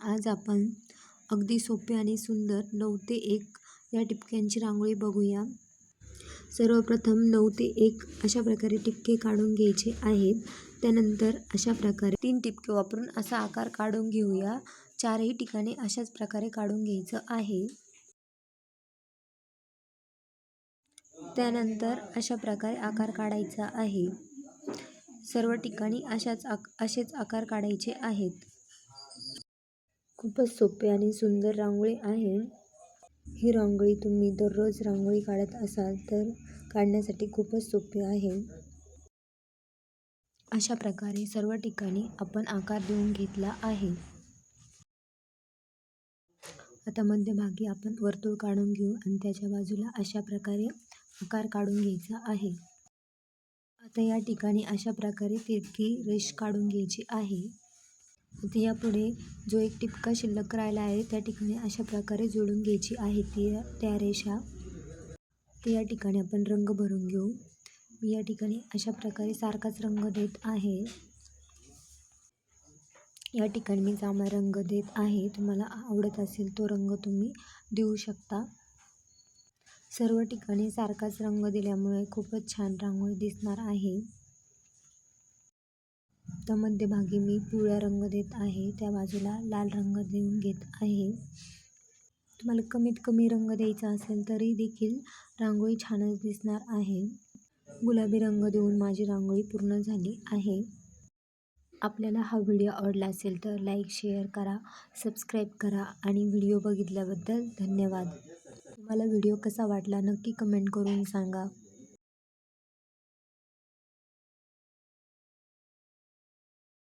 आज आपण अगदी सोपे आणि सुंदर 9 ते 1 या टिपक्यांची रांगोळी बघूया। सर्वप्रथम 9 ते 1 अशा प्रकारे टिपके काढून घ्यायचे आहेत। त्यानंतर अशा प्रकारे 3 टिपके वापरून असा आकार काढून घेऊया। चारही ठिकाणी अशाच प्रकारे काढून घ्यायचं आहे। त्यानंतर अशा प्रकारे आकार काढायचा आहे। सर्व ठिकाणी असेच आकार काढायचे आहेत। खूपच सोपे आणि सुंदर रांगोळी आहे। ही रांगोळी तुम्ही दररोज रांगोळी काढत असाल तर काढण्यासाठी खूपच सोपी आहे। अशा प्रकारे सर्व ठिकाणी आपण आकार देऊन घेतला आहे। आता मध्यभागी आपण वर्तुळ काढून घेऊ आणि त्याच्या बाजूला अशा प्रकारे आकार काढून घ्यायचा आहे। आता या ठिकाणी अशा प्रकारे तिरकी रेष काढून घ्यायची आहे। आता यापुढे जो एक टिपका शिल्लक राहिला आहे त्या ठिकाणी अशा प्रकारे जोडून घ्यायची आहे त्या रेषा। तर या ठिकाणी आपण रंग भरून घेऊ। मी या ठिकाणी अशा प्रकारे सारखाच रंग देत आहे। या ठिकाणी मी जांभळा रंग देत आहे। तुम्हाला आवडत असेल तो रंग तुम्ही देऊ शकता। सर्व ठिकाणी सारखाच रंग दिल्यामुळे खूपच छान रांगोळी दिसणार आहे। तर मध्यभागी मी पिवळा रंग देत आहे, त्या बाजूला लाल रंग देऊन घेत आहे। तुम्हाला कमीत कमी रंग द्यायचा असेल तरी देखील रांगोळी छानच दिसणार आहे। गुलाबी रंग देऊन माझी रांगोळी पूर्ण झाली आहे। आपल्याला हा व्हिडिओ आवडला असेल तर लाईक, शेअर करा, सबस्क्राईब करा आणि व्हिडिओ बघितल्याबद्दल धन्यवाद। तुम्हाला व्हिडिओ कसा वाटला नक्की कमेंट करून सांगा।